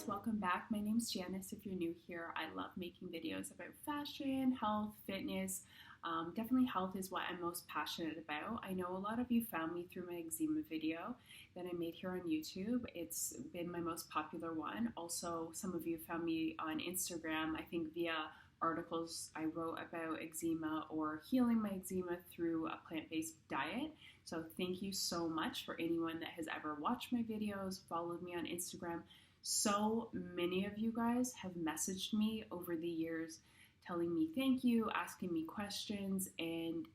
welcome back. My name's Janice. If you're new here, I love making videos about fashion, health, fitness. Definitely health is what I'm most passionate about. I know a lot of you found me through my eczema video that I made here on YouTube. It's been my most popular one. Also, some of you found me on Instagram, I think via articles I wrote about eczema or healing my eczema through a plant-based diet. So thank you so much for anyone that has ever watched my videos, followed me on Instagram. So many of you guys have messaged me over the years telling me thank you, asking me questions, and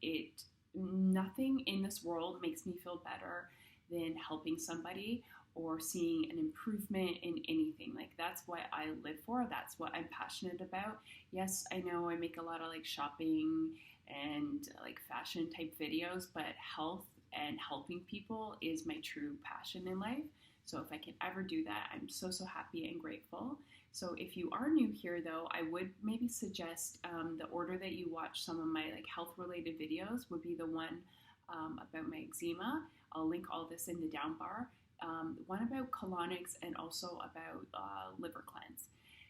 nothing in this world makes me feel better than helping somebody or seeing an improvement in anything. Like, that's what I live for. That's what I'm passionate about. Yes, I know I make a lot of like shopping and like fashion type videos, but health and helping people is my true passion in life. So if I can ever do that, I'm so happy and grateful. So if you are new here though, I would maybe suggest the order that you watch some of my like health related videos would be the one about my eczema. I'll link all this in the down bar. One about colonics and also about liver cleanse.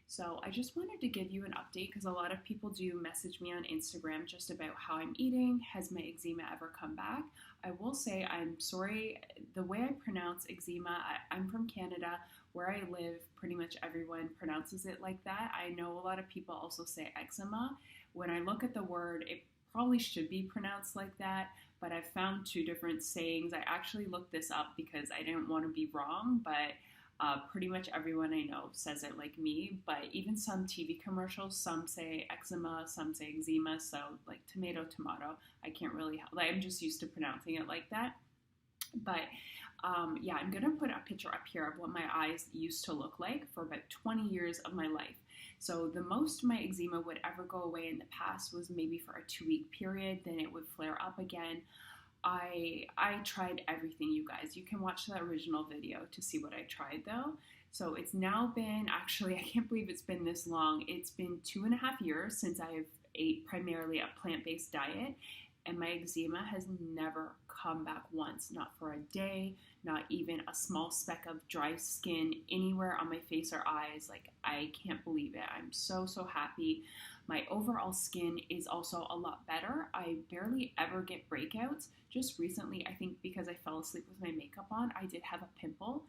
So I just wanted to give you an update because a lot of people do message me on Instagram just about how I'm eating. Has my eczema ever come back? I will say I'm sorry, the way I pronounce eczema, I'm from Canada. Where I live, pretty much everyone pronounces it like that. I know a lot of people also say eczema. When I look at the word, it probably should be pronounced like that, but I've found two different sayings. I actually looked this up because I didn't want to be wrong, but pretty much everyone I know says it like me. But even some TV commercials, some say eczema, some say eczema. So like tomato, I can't really help. Like, I'm just used to pronouncing it like that. But yeah, I'm gonna put a picture up here of what my eyes used to look like for about 20 years of my life. So the most my eczema would ever go away in the past was maybe for a 2-week period, then it would flare up again. I tried everything, you guys. You can watch the original video to see what I tried though. So it's now been, actually, I can't believe it's been this long. It's been 2.5 years since I've ate primarily a plant-based diet, and my eczema has never come back once, not for a day, not even a small speck of dry skin anywhere on my face or eyes. Like, I can't believe it. I'm so happy. My overall skin is also a lot better. I barely ever get breakouts. Just recently, I think because I fell asleep with my makeup on, I did have a pimple.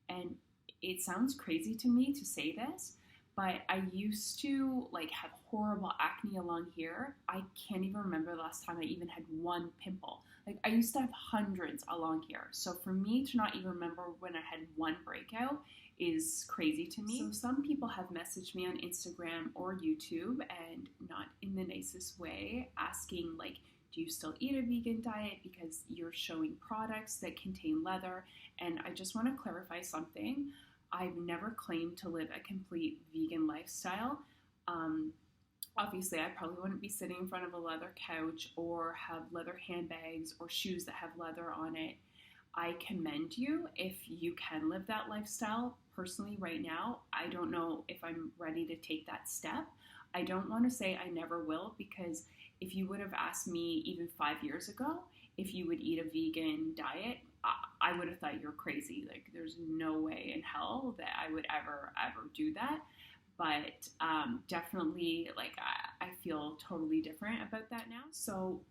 And it sounds crazy to me to say this, but I used to like have horrible acne along here. I can't even remember the last time I even had one pimple. Like, I used to have hundreds along here. So for me to not even remember when I had one breakout is crazy to me. So some people have messaged me on Instagram or YouTube, and not in the nicest way, asking like, do you still eat a vegan diet because you're showing products that contain leather? And I just want to clarify something. I've never claimed to live a complete vegan lifestyle. Obviously, I probably wouldn't be sitting in front of a leather couch or have leather handbags or shoes that have leather on it. I commend you if you can live that lifestyle. Personally, right now, I don't know if I'm ready to take that step. I don't want to say I never will, because if you would have asked me even 5 years ago if you would eat a vegan diet, I would have thought you're crazy. Like, there's no way in hell that I would ever do that. But definitely, like, I feel totally different about that now. So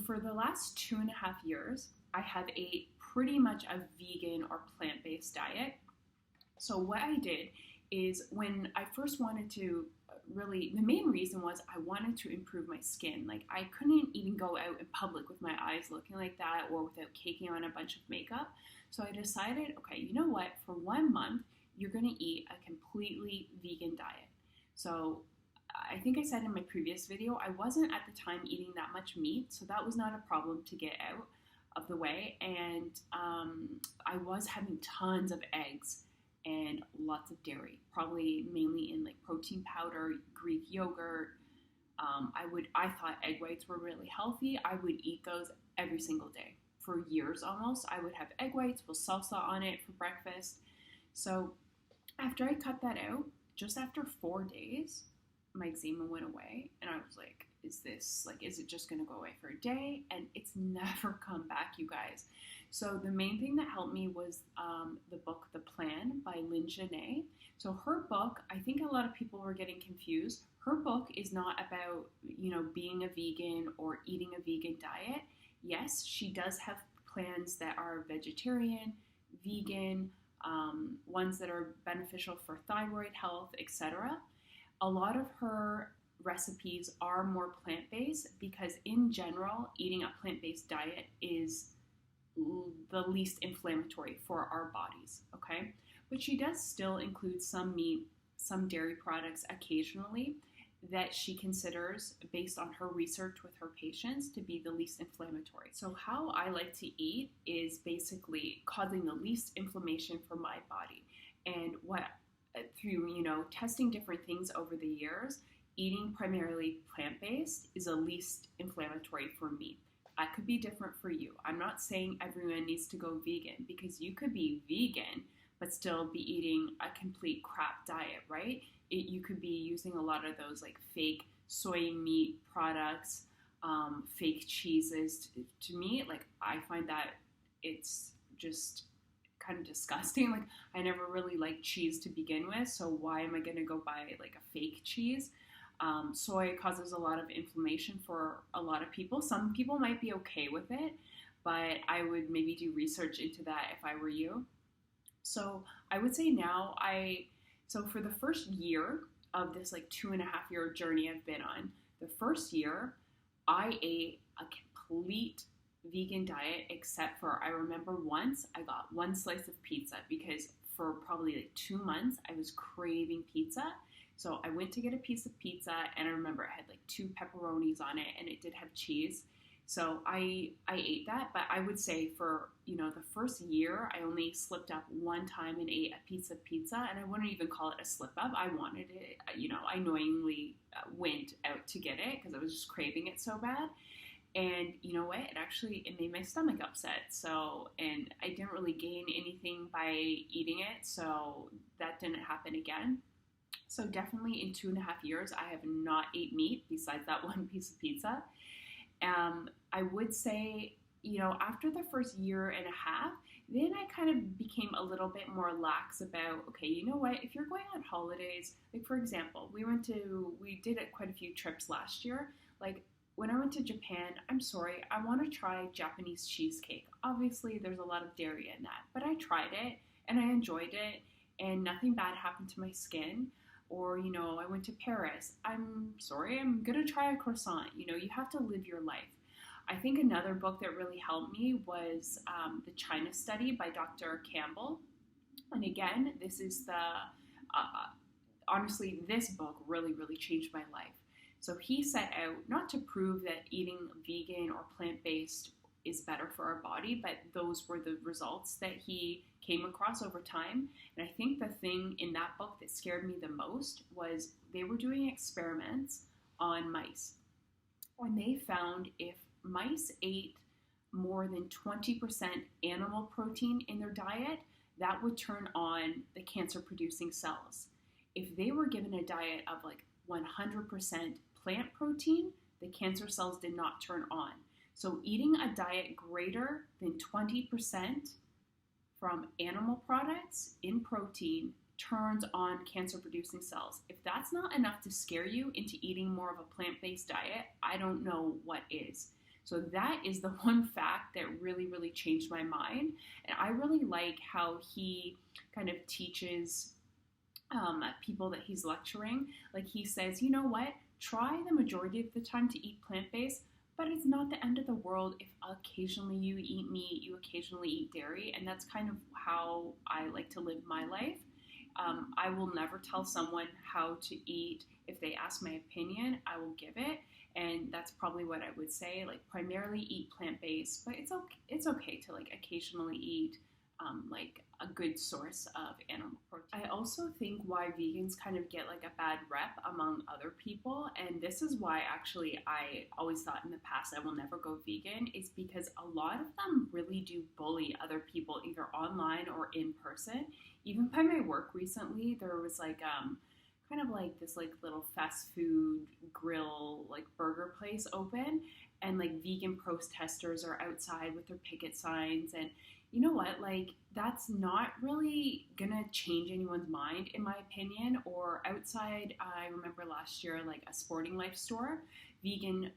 for the last 2.5 years, I have ate pretty much a vegan or plant-based diet. So what I did is, when I first wanted to really, the main reason was I wanted to improve my skin. Like, I couldn't even go out in public with my eyes looking like that or without caking on a bunch of makeup. So I decided, okay, you know what? For 1 month, you're going to eat a completely vegan diet. So I think I said in my previous video, I wasn't at the time eating that much meat, so that was not a problem to get out of the way. And I was having tons of eggs and lots of dairy, probably mainly in like protein powder, Greek yogurt. I thought egg whites were really healthy. I would eat those every single day for years almost. I would have egg whites with salsa on it for breakfast. So after I cut that out, just after 4 days, my eczema went away, and I was like, is it just gonna go away for a day? And it's never come back, you guys. So the main thing that helped me was the book The Plan by Lyn-Genet. So her book, I think a lot of people were getting confused. Her book is not about, being a vegan or eating a vegan diet. Yes, she does have plans that are vegetarian, vegan, ones that are beneficial for thyroid health, etc. A lot of her recipes are more plant-based because in general, eating a plant-based diet is the least inflammatory for our bodies, okay? But she does still include some meat, some dairy products occasionally that she considers, based on her research with her patients, to be the least inflammatory. So how I like to eat is basically causing the least inflammation for my body. And what through, testing different things over the years, eating primarily plant-based is the least inflammatory for me. That could be different for you. I'm not saying everyone needs to go vegan, because you could be vegan but still be eating a complete crap diet, right? You could be using a lot of those like fake soy meat products, fake cheeses. To me, like, I find that it's just kind of disgusting. Like, I never really liked cheese to begin with, so why am I going to go buy like a fake cheese? Soy causes a lot of inflammation for a lot of people. Some people might be okay with it, but I would maybe do research into that if I were you. So I would say now so for the first year of this like 2.5-year journey I've been on, the first year I ate a complete vegan diet, except for, I remember once I got one slice of pizza because for probably like 2 months I was craving pizza. So I went to get a piece of pizza, and I remember it had like 2 pepperonis on it, and it did have cheese. So I ate that, but I would say for, the first year, I only slipped up one time and ate a piece of pizza, and I wouldn't even call it a slip up. I wanted it, I knowingly went out to get it because I was just craving it so bad. And you know what? It made my stomach upset. So, and I didn't really gain anything by eating it, so that didn't happen again. So definitely in 2.5 years, I have not ate meat besides that one piece of pizza. I would say, after the first year and a half, then I kind of became a little bit more lax about, okay, you know what, if you're going on holidays, like for example, we did quite a few trips last year. Like when I went to Japan, I'm sorry, I want to try Japanese cheesecake. Obviously, there's a lot of dairy in that, but I tried it and I enjoyed it, and nothing bad happened to my skin. Or, I went to Paris. I'm sorry, I'm going to try a croissant. You have to live your life. I think another book that really helped me was the China Study by Dr. Campbell. And again, this is honestly, this book really, really changed my life. So he set out not to prove that eating vegan or plant-based is better for our body, but those were the results that he came across over time. And I think the thing in that book that scared me the most was they were doing experiments on mice. And they found if mice ate more than 20% animal protein in their diet, that would turn on the cancer-producing cells. If they were given a diet of like 100% plant protein, the cancer cells did not turn on. So eating a diet greater than 20% from animal products in protein turns on cancer-producing cells. If that's not enough to scare you into eating more of a plant-based diet, I don't know what is. So that is the one fact that really, really changed my mind. And I really like how he kind of teaches people that he's lecturing. Like he says, you know what, try the majority of the time to eat plant-based, but it's not the end of the world if occasionally you eat meat, you occasionally eat dairy, and that's kind of how I like to live my life. I will never tell someone how to eat. If they ask my opinion, I will give it, and that's probably what I would say. Like primarily eat plant-based, but it's okay to like occasionally eat like a good source of animal protein. I also think why vegans kind of get like a bad rep among other people, and this is why actually I always thought in the past I will never go vegan, is because a lot of them really do bully other people either online or in person. Even by my work recently, there was like kind of like this like little fast food grill like burger place open, and like vegan protesters are outside with their picket signs. And you know what, like that's not really gonna change anyone's mind in my opinion. Or outside, I remember last year, like a Sporting Life store, vegan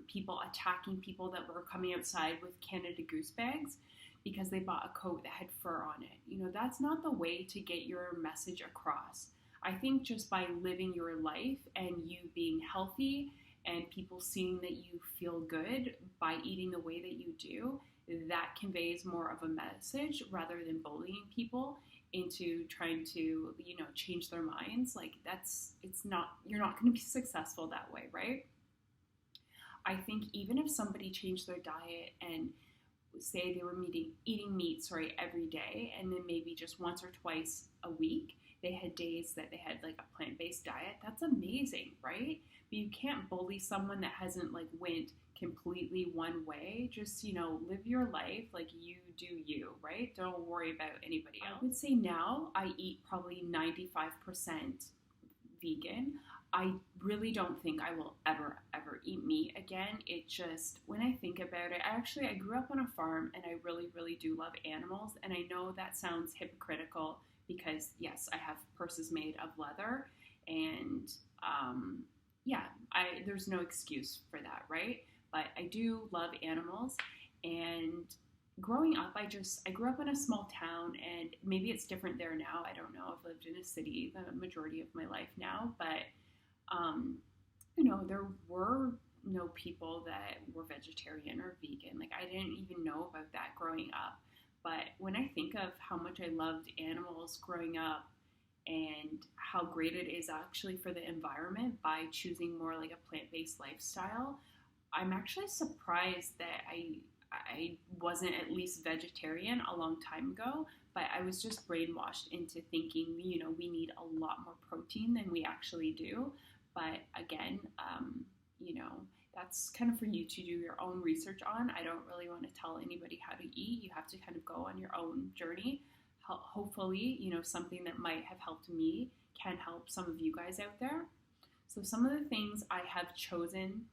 people attacking people that were coming outside with Canada Goose bags because they bought a coat that had fur on it. You know, that's not the way to get your message across. I think just by living your life and you being healthy and people seeing that you feel good by eating the way that you do, that conveys more of a message rather than bullying people into trying to, you know, change their minds. Like you're not going to be successful that way, right? I think even if somebody changed their diet and say they were eating meat, every day, and then maybe just once or twice a week, they had days that they had like a plant-based diet, that's amazing, right? But you can't bully someone that hasn't like went completely one way. Just, you know, live your life like you do you, right? Don't worry about anybody else. I would say now I eat probably 95% vegan. I really don't think I will ever eat meat again. It just, when I think about it, I grew up on a farm and I really do love animals. And I know that sounds hypocritical because yes, I have purses made of leather and there's no excuse for that, right? But I do love animals. And growing up, I grew up in a small town, and maybe it's different there now. I don't know. I've lived in a city the majority of my life now, but you know, there were no people that were vegetarian or vegan. Like I didn't even know about that growing up. But when I think of how much I loved animals growing up and how great it is actually for the environment by choosing more like a plant-based lifestyle, I'm actually surprised that I wasn't at least vegetarian a long time ago, but I was just brainwashed into thinking, you know, we need a lot more protein than we actually do. But again, you know, that's kind of for you to do your own research on. I don't really want to tell anybody how to eat. You have to kind of go on your own journey. Hopefully, you know, something that might have helped me can help some of you guys out there. So some of the things I have chosen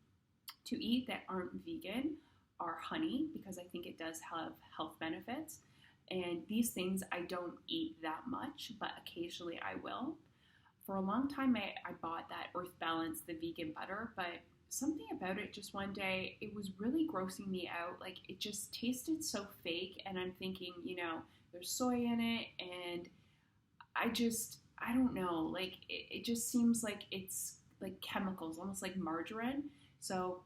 to eat that aren't vegan are honey, because I think it does have health benefits. And these things I don't eat that much, but occasionally I will. For a long time, I bought that Earth Balance, the vegan butter, but something about it just one day, it was really grossing me out. Like it just tasted so fake, and I'm thinking, you know, there's soy in it, and I don't know, like it just seems like it's like chemicals, almost like margarine. So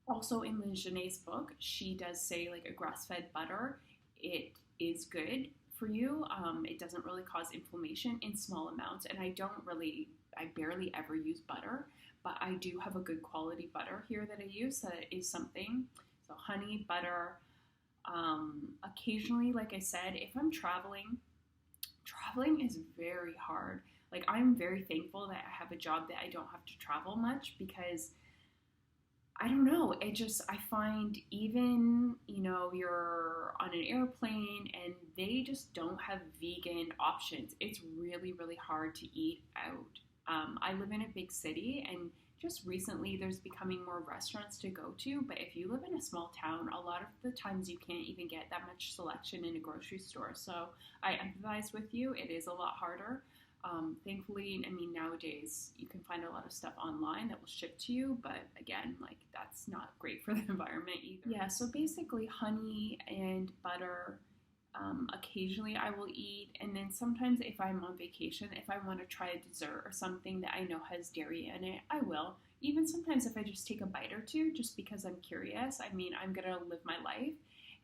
also in Lyn-Genet's book, she does say like a grass-fed butter, it is good for you. It doesn't really cause inflammation in small amounts, and I barely ever use butter, but I do have a good quality butter here that I use, so that is something. So honey, butter. Occasionally, like I said, if I'm traveling is very hard. Like I'm very thankful that I have a job that I don't have to travel much, because I don't know, I find even, you know, you're on an airplane and they just don't have vegan options. It's really hard to eat out. I live in a big city, and just recently there's becoming more restaurants to go to, but if you live in a small town, a lot of the times you can't even get that much selection in a grocery store. So I empathize with you. It is a lot harder. Thankfully, I mean, nowadays you can find a lot of stuff online that will ship to you, but again, like that's not great for the environment either. Yeah, so basically honey and butter. Occasionally I will eat, and then sometimes if I'm on vacation, if I want to try a dessert or something that I know has dairy in it, I will. Even sometimes if I just take a bite or two, just because I'm curious. I mean, I'm gonna live my life,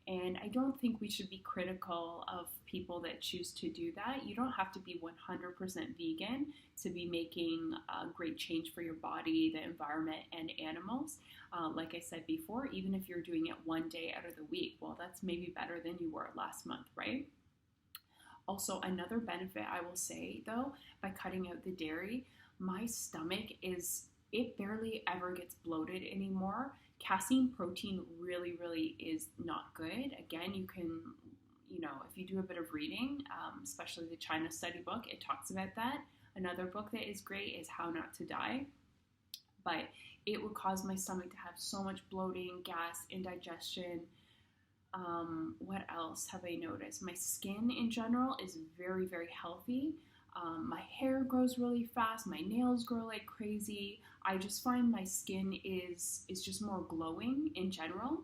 and I don't think we should be critical of people that choose to do that. You don't have to be 100% vegan to be making a great change for your body, the environment, and animals. Like I said before, even if you're doing it one day out of the week, well, that's maybe better than you were last month, right? Also, another benefit I will say, though, by cutting out the dairy, my stomach it barely ever gets bloated anymore. Casein protein really is not good. Again, you can, you know, if you do a bit of reading, especially the China study book, it talks about that. Another book that is great is How Not to Die. but it would cause my stomach to have so much bloating, gas, indigestion. What else have I noticed? My skin in general is very, very healthy. My hair grows really fast. My nails grow like crazy. I just find my skin is just more glowing in general.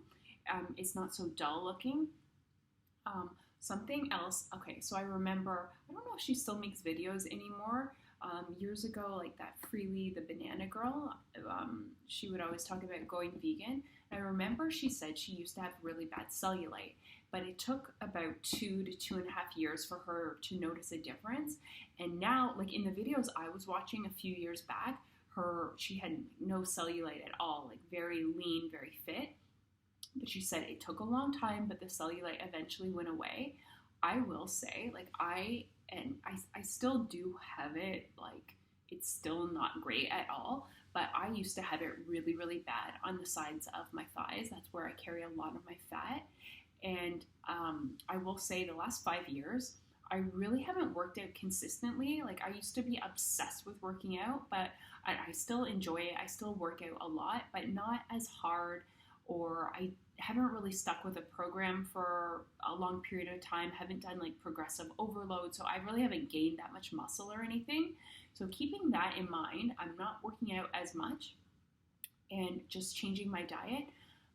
It's not so dull looking. Something else. Okay, so I remember, I don't know if she still makes videos anymore. Years ago, like that Freely the banana girl, she would always talk about going vegan. And I remember she said she used to have really bad cellulite, but it took about 2 to 2.5 years for her to notice a difference. And now, like in the videos I was watching a few years back, she had no cellulite at all, like very lean, very fit. But she said it took a long time, but the cellulite eventually went away. I will say, like I still do have it, like it's still not great at all, but I used to have it really, really bad on the sides of my thighs. That's where I carry a lot of my fat. And I will say the last 5 years, I really haven't worked out consistently. Like I used to be obsessed with working out, but I still enjoy it. I still work out a lot, but not as hard, or I haven't really stuck with a program for a long period of time, haven't done like progressive overload, so I really haven't gained that much muscle or anything. So keeping that in mind, I'm not working out as much and just changing my diet,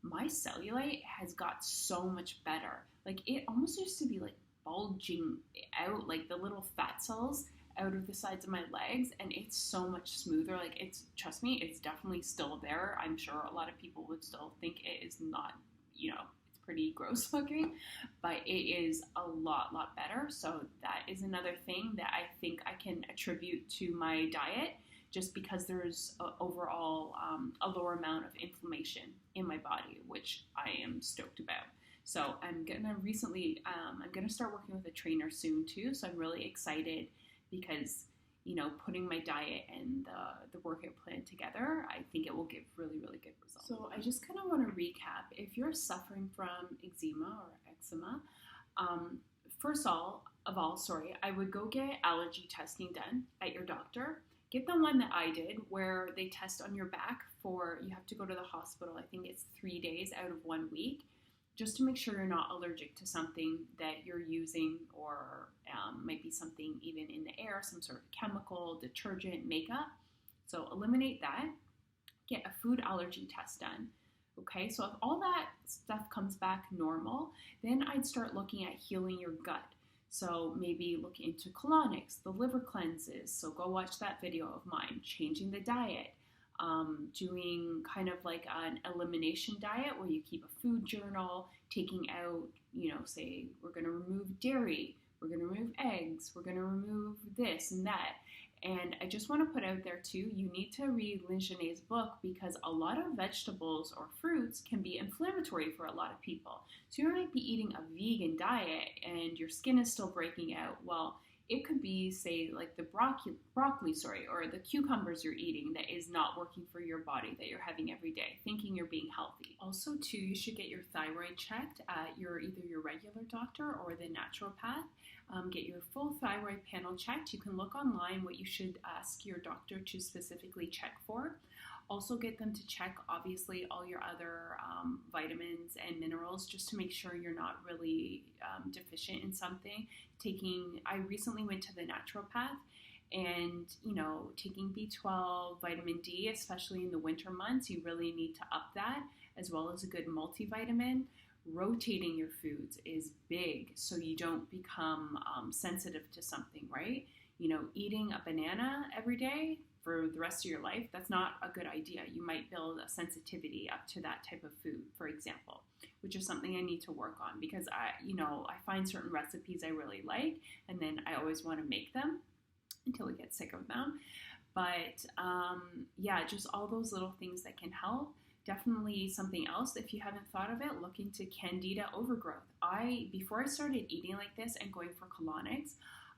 my cellulite has got so much better. Like it almost used to be like bulging out, like the little fat cells out of the sides of my legs, and it's so much smoother. Like it's, trust me, it's definitely still there. I'm sure a lot of people would still think it is not, it's pretty gross looking, but it is a lot better. So that is another thing that I think I can attribute to my diet, just because there's overall a lower amount of inflammation in my body, which I am stoked about. So I'm gonna start working with a trainer soon too. So I'm really excited because, putting my diet and the workout plan together, I think it will give really, really good results. So I just kind of want to recap. If you're suffering from eczema or eczema, first of all, I would go get allergy testing done at your doctor. Get the one that I did, where they test on your back you have to go to the hospital. I think it's 3 days out of 1 week, just to make sure you're not allergic to something that you're using, or might be something even in the air, some sort of chemical, detergent, makeup. So eliminate that. Get a food allergy test done. Okay, so if all that stuff comes back normal, then I'd start looking at healing your gut. So maybe look into Colonics, the liver cleanses. So go watch that video of mine. Changing the diet. Doing kind of like an elimination diet where you keep a food journal, taking out, say we're going to remove dairy, we're going to remove eggs, we're going to remove this and that. And I just want to put out there too, you need to read Lyn-Genet's book, because a lot of vegetables or fruits can be inflammatory for a lot of people. So you might be eating a vegan diet and your skin is still breaking out. Well, it could be, say, like the broccoli, or the cucumbers you're eating that is not working for your body, that you're having every day, thinking you're being healthy. Also, too, you should get your thyroid checked at either your regular doctor or the naturopath. Get your full thyroid panel checked. You can look online what you should ask your doctor to specifically check for. Also get them to check, obviously, all your other vitamins and minerals, just to make sure you're not really deficient in something. I recently went to the naturopath, and, taking B12, vitamin D, especially in the winter months, you really need to up that, as well as a good multivitamin. Rotating your foods is big, so you don't become sensitive to something, right? Eating a banana every day for the rest of your life, that's not a good idea. You might build a sensitivity up to that type of food, for example, which is something I need to work on, because I find certain recipes I really like, and then I always want to make them until I get sick of them. But just all those little things that can help. Definitely something else, if you haven't thought of it, look into candida overgrowth. Before I started eating like this and going for colonics,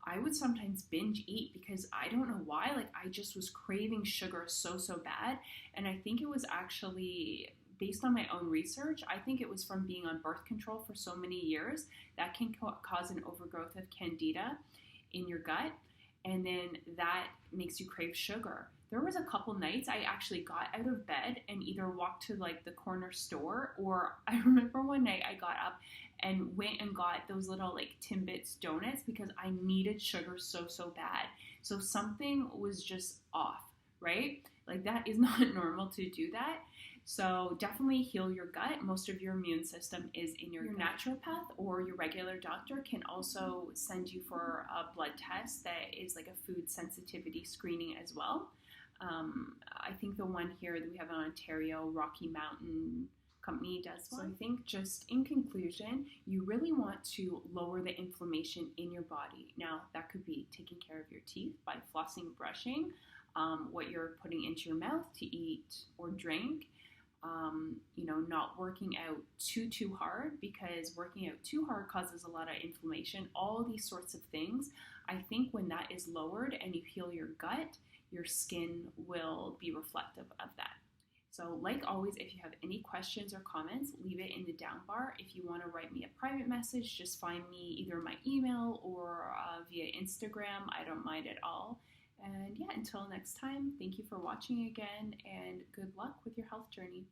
I would sometimes binge eat, because I don't know why, like I just was craving sugar so bad. And I think it was actually, based on my own research, I think it was from being on birth control for so many years that can cause an overgrowth of candida in your gut. and then that makes you crave sugar. There was a couple nights I actually got out of bed and either walked to like the corner store, or I remember one night I got up and went and got those little like Timbits donuts because I needed sugar so bad. So something was just off, right? Like that is not normal to do that. So definitely heal your gut. Most of your immune system is in your naturopath, or your regular doctor can also send you for a blood test that is like a food sensitivity screening as well. I think the one here that we have in Ontario, Rocky Mountain Company, does one. So I think just in conclusion, you really want to lower the inflammation in your body. Now that could be taking care of your teeth by flossing, brushing, what you're putting into your mouth to eat or drink. Not working out too hard, because working out too hard causes a lot of inflammation. All these sorts of things. I think when that is lowered and you heal your gut, your skin will be reflective of that. So like always, if you have any questions or comments, leave it in the down bar. If you want to write me a private message, just find me either my email or via Instagram. I don't mind at all. And yeah, until next time, thank you for watching again, and good luck with your health journey.